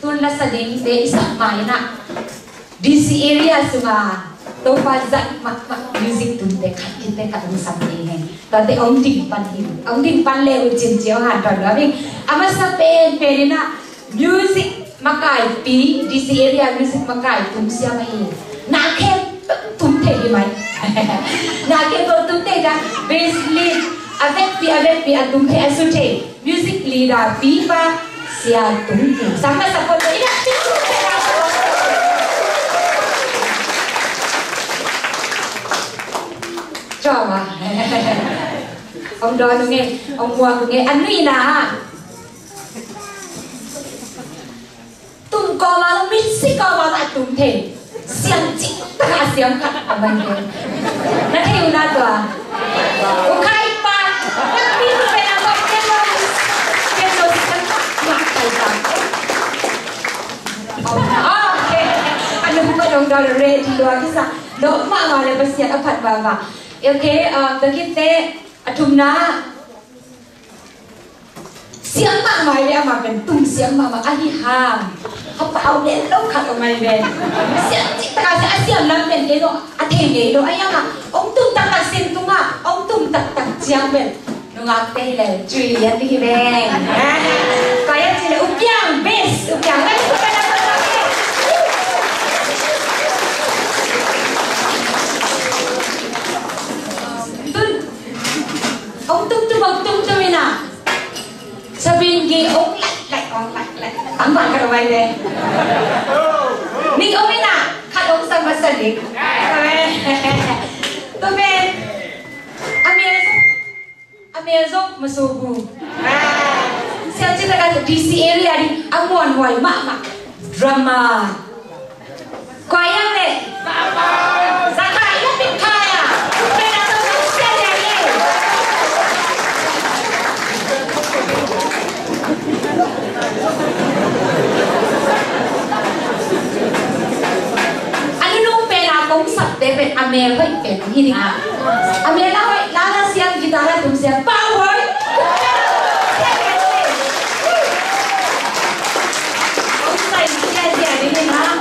tun la sa ding de isa mai na DC area sunga to pa zat mak music tun te khat kite ka dum sam de hen ta te ong ding pan le u chin chiao han ta lo bing ama sa pe na music makai pi DC area music makai tum sia mai na khe tum te hi mai na khe to tum te da bass lead avec pi atum the asute music leader pi pa sia tum te sama sa ko ina Chào ông đòi tôi nghe, ông Hoa tôi nghe anh nghĩ là tụm co mà nó biết xí co mà lại tụm thể xiêm chị tất cả xiêm cả ở bên kia nó theo na tòa ông khai pa nó biết về là một cái lô mặc tay ta ok anh đừng có đồng đòi là ready rồi cái sao đỡ mà ngồi lại bớt xiêm ở phật vào okay, kita atumna siang mak mai dia makan tum siang mama ahi ham apa awet lo khat mai ben siang cik tak ada siang lam ben ke lo athe ne lo ayang ông tum tak tak sin tum ông tum tak tak siang ben no ngak te le chui ya ti ben kaya sila upyang best upyang ai ko pada ông tung na sabihin gi ông lại tắm bạn cái đầu bay đây mình ông ấy na khát ông sang bắt sân đi tôi về Amazon masubu siapa cerita kata DC area di amuan hoài mak drama koyang deh zakai ya pikaya cũng sắp đến về Amel vậy về cái gì Amel là vậy là xem guitar là tụi xem bao rồi ông say cái gì đi hả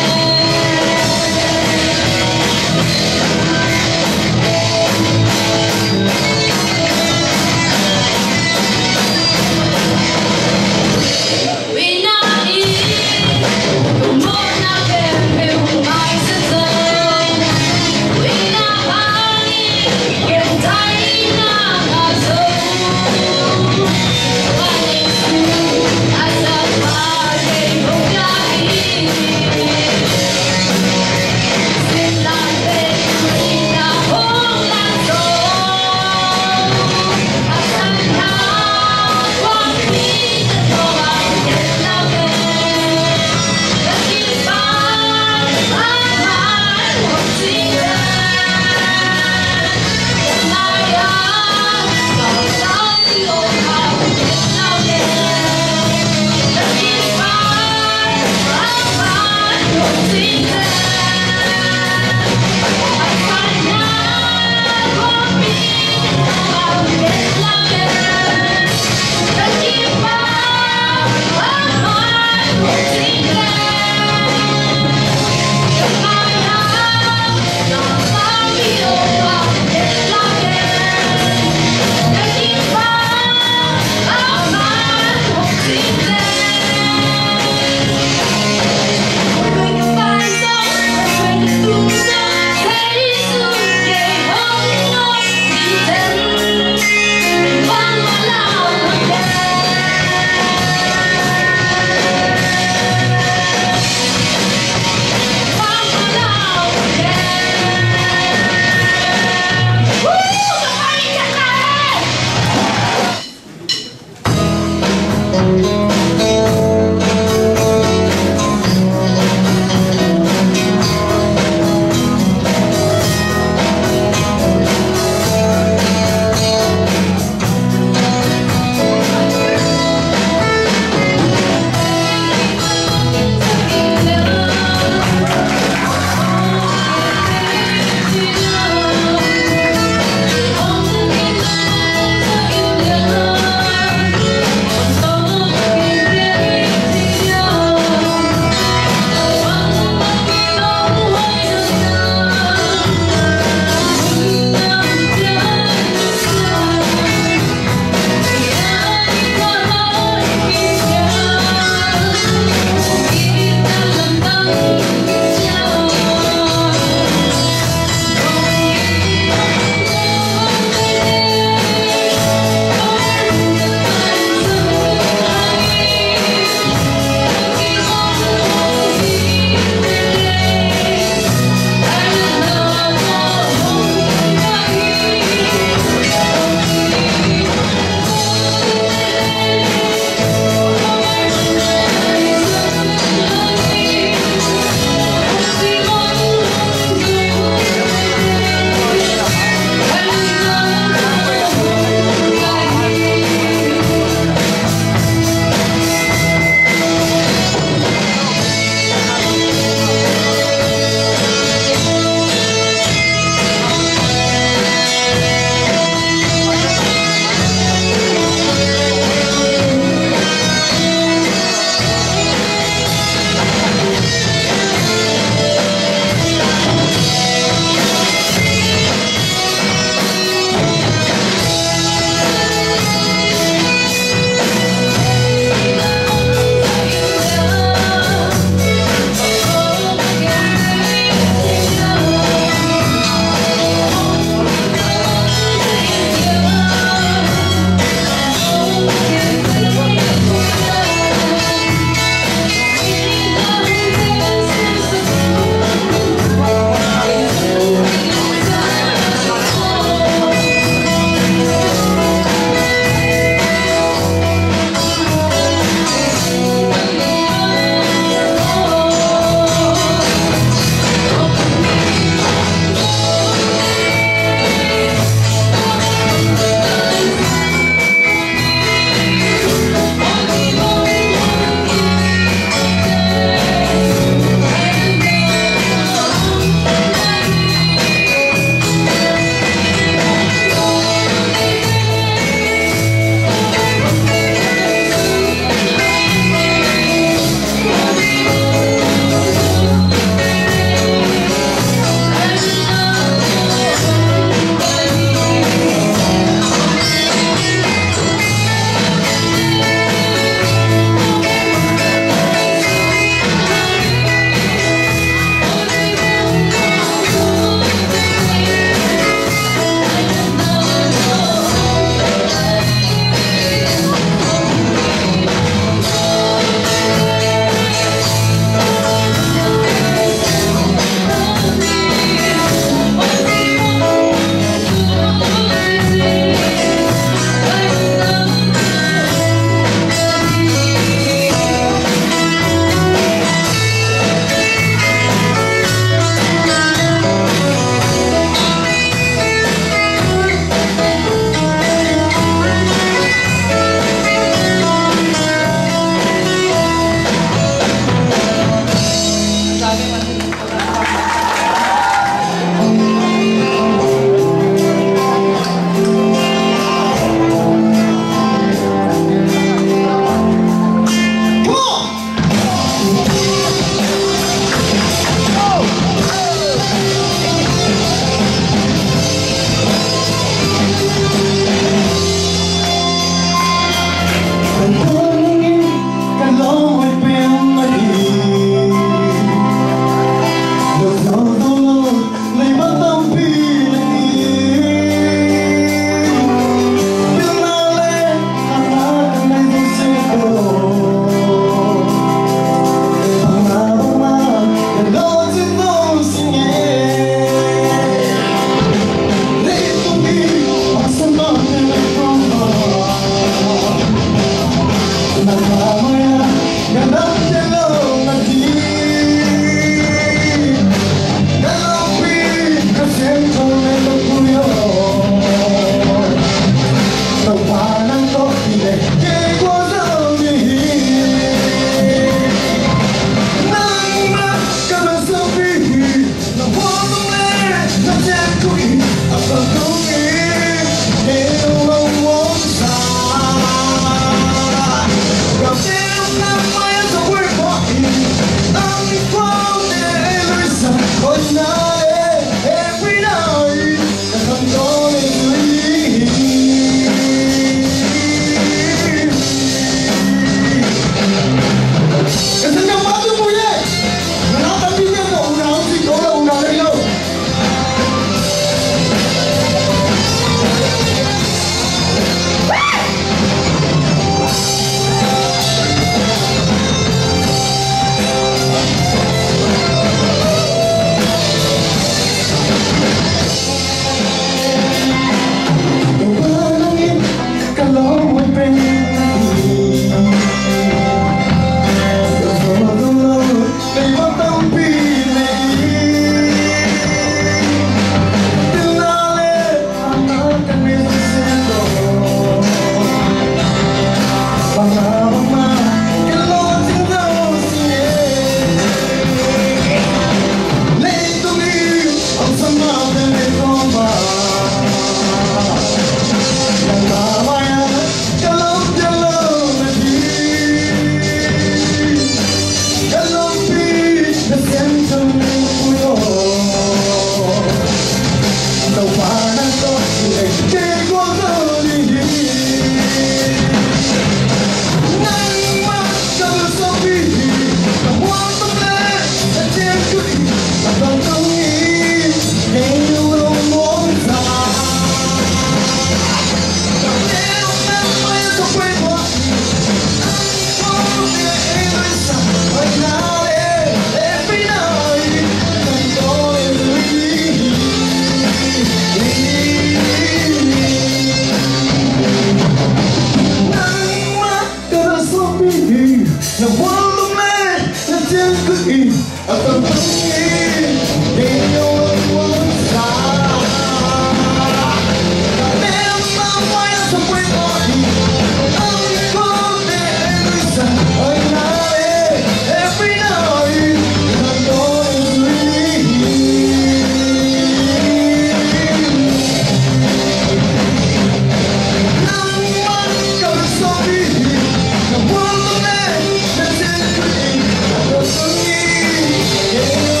Yeah.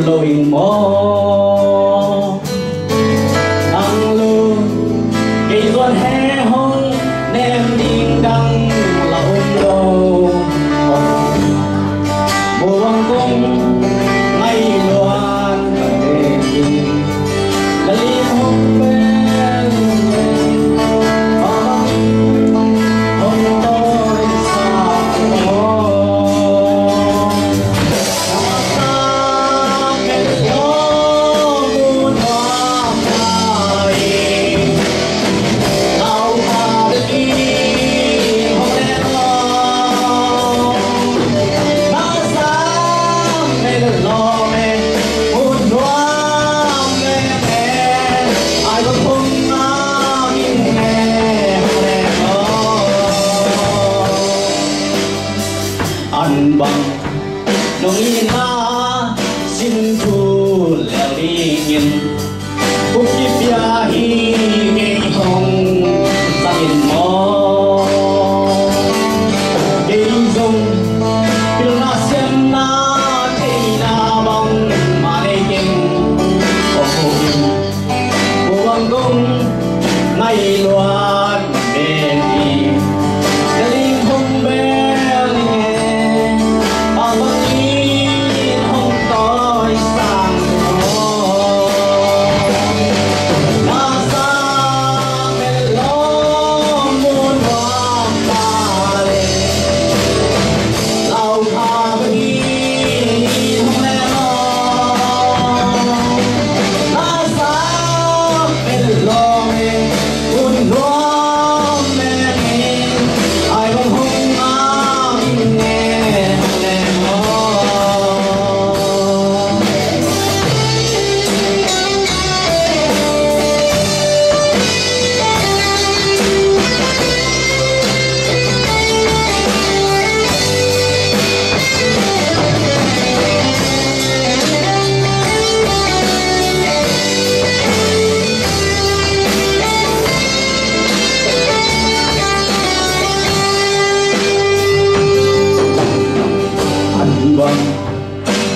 lội mò ăn luôn cây ruột hé hông nem đinh đăng là ôm đầu mùa vàng cung ngày loan để nhìn là ly hôn bên hôn tôi xa mồ ăn bằng nông yên na xin thu leo đi nhìn phúc kiếp bia hi nghe hồng ra nhìn mò đi dùng yêu na xem na thấy na bằng mà đây kinh có hồn cô bằng cung ngày loan bên đi đã linh hồng bên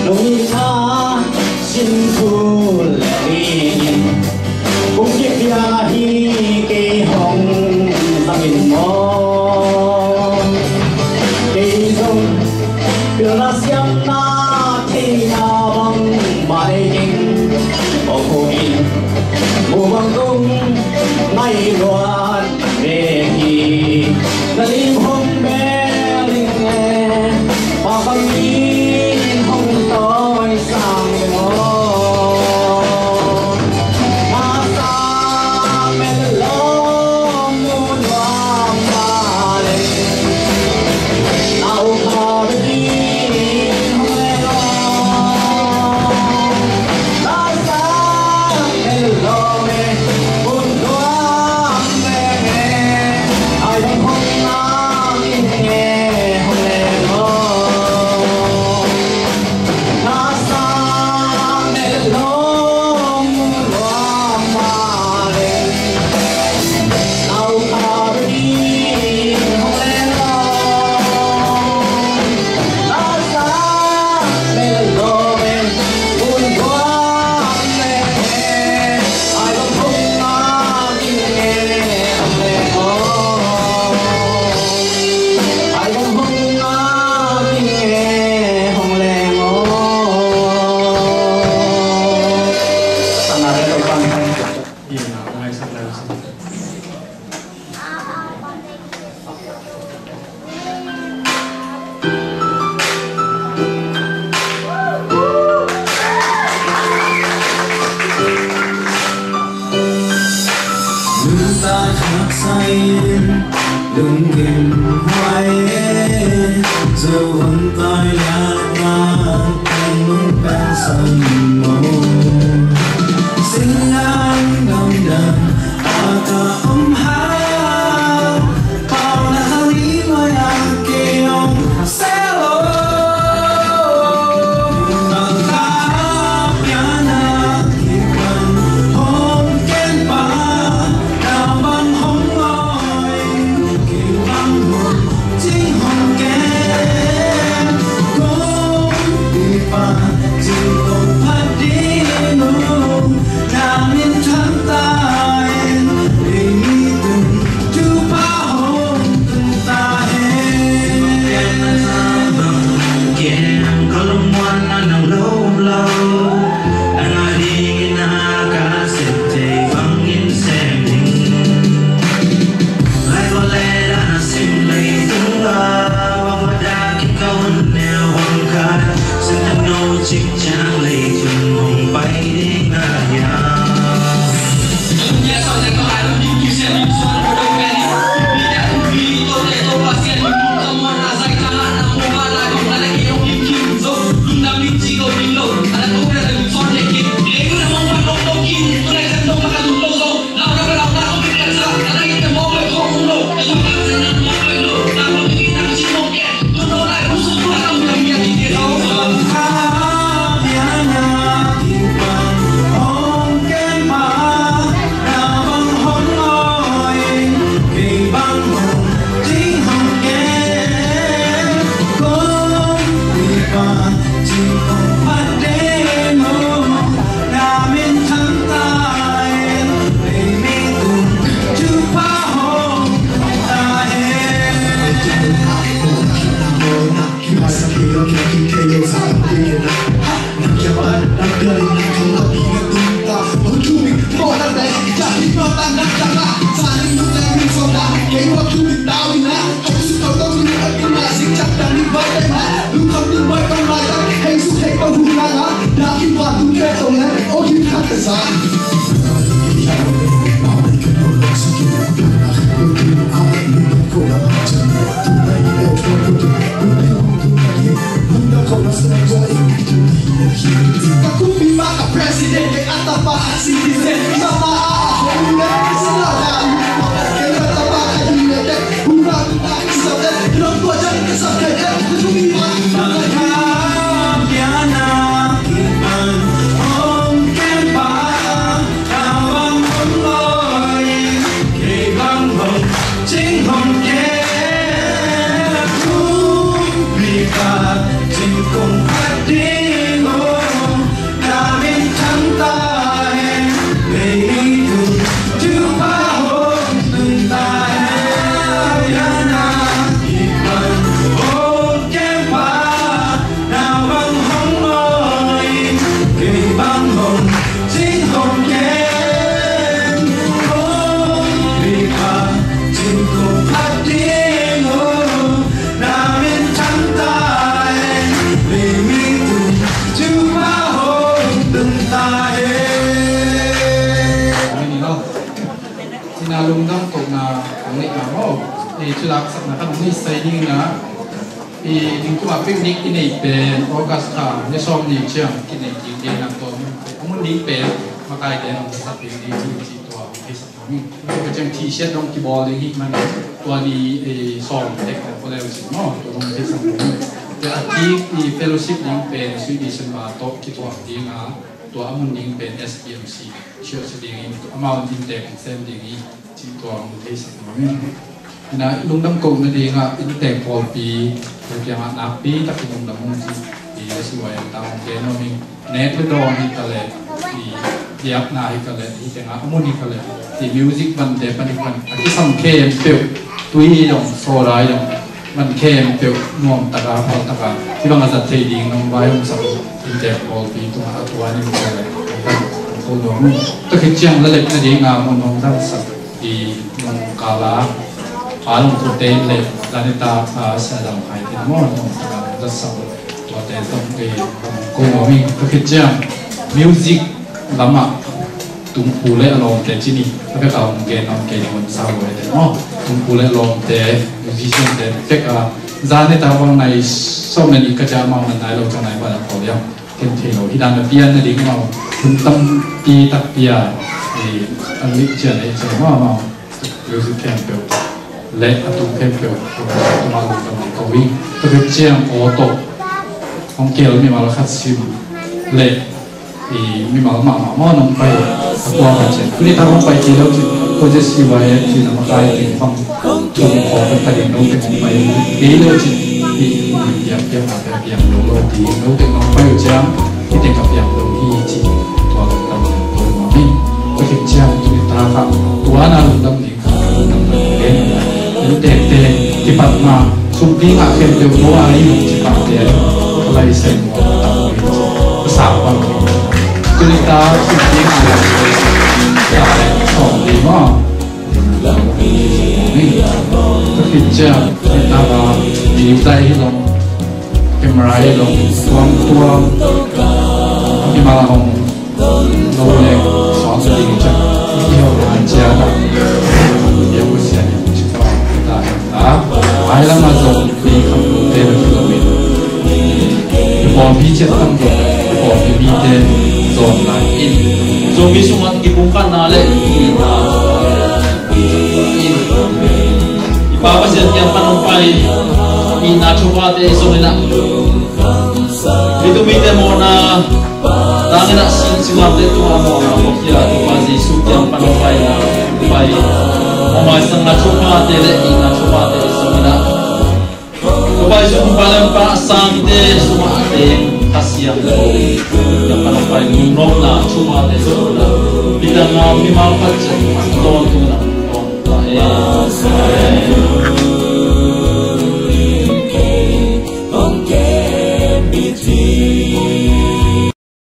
nông tha xin thu lại nhìn cũng kiếp bia hi cây hồng ra mình mò cây rong biểu là xem na thì na bằng bài kinh ở hồ in mùa vàng cung ngày loan về thì là lim hồng bé linh nghe và bằng tôi sang ngõ mà xa mẹ lo muốn hoa mà lên nào khó đi huê lo đã xa mẹ lo mẹ muốn hoa mẹ ai đang không nắng nghe không lẽ lo đừng nhìn hoài dù vẫn tay là anh muốn bên sân màu xin anh đồng đần ta ấm hát bao là lý mới ăn kêu sẽ lỗi bằng ta nhớ na khi cần hôn kén ba nào bằng hông ngồi kêu bằng hồn chính hồn kén cũng đi ba ตัวอามุนยิงเป็น SPMC เชื่อเสดีงตัวอามาอินเด็กเส้นดีนี้ที่ตัวมันที่สิ่งนี้นะลุงดำกงนั่นเองอ่ะอินเด็กพอปีตัวเกี่ยวกับนับปีตักลุงดำมุนที่ปีละสิวัยตามเกณฑ์น้องมิงเน็ตดอนที่กันเลยที่เดียบนาที่กันเลยที่เจ้าอามุนที่กันเลยที่มิวสิกบันเดปันที่กันที่สังเกตเปลวตุยดงโซลายดงมันเข้มเปลวน่วมตะการพอตะการที่บางอาจจะเทดิ้งน้องใบองสับอินเด็กพอปีตัวตัวนี้มันอะไรคนน้องตัวขี้เจียงละเล็กนั่นเองอ่ะมันน้องทั้งสับที่น้องกาลาอาลงตัวเต็มเลยลานิตาเสด็จไปที่น้องน้องจะสับตัวเต็มต้องไปคนน้องมีตัวขี้เจียงมิวสิกลำอ่ะตุ้มพูเล่ลองแต่ที่นี่ถ้าเป็นเราเกณฑ์น้องเกณฑ์มันสาวเลยแต่น้องตุ้มพูเล่ลองแต่มิวสิชันแต่เด็กอ่ะจานในตาวังในสมัยนี้ก็จะมามันในเราจะไหนบ้างพอแล้วเต็มที่เราที่ด้านเปียนั่นเองเราคุณตั้มตีตักเปียอันนี้เชื่อในเชื่อว่าเรามิวสิกแคมเปลเละตุ้มแคมเปลตัวมาลงตัวก็วิ่งตัวเป็นเจียงโอโต้ของเกลมีมาแล้วคัดซิมเละมีมาหม้อนมไปตัวกันเช่นคุณนี่ถ้าลงไปที่เราก็จะสิไว้ที่น้ำใจถึงฟังตัวขอเป็นประเด็นเราเป็นไปดีเลยที่อย่างแบบอย่างโลดีเราเป็นน้องไปอยู่จ้าที่เด็กกับอย่างเราที่ที่ตัวเราตัวน้องนี่ก็เห็นจ้าตัวตาครับตัวนั้นเราเด็กกับเราเด็กแล้วเด็กที่ปัดมาสุดที่อาเข้มเดียวว่าอะไรอยู่ที่ปัดเดียวอะไรเสร็จหมดตั้งไว้ภาษาวันตัวตาสุดที่อะไรอย่างสองดีมากนี่ก็คิดจะเป็นอะไรดีใจลงเกมไรลงตัวที่มาลงโลเล็กสอนสิ่งจะเที่ยวงานเจ้าดังเยี่ยมเสียงจิตวิทยาได้ไปแล้วมาส่งปีคำเตือนฟิโลเมตรพอพี่เจ็ดตั้งตัวพอ te zon lai in zomi sungat gibungkan na le ina ipapasit yang panumpay ina chupa te zomina itu mite mo na tangi na singat te tu amo na pokya tu pasi suk yang panumpay na pai omay sang na chupa te le ina chupa te zomina Kubai sung palang pa sang te sumate kasiyang lo yang panumpay nunok na sumate sumula bidang mi mapat sa ton tu na ton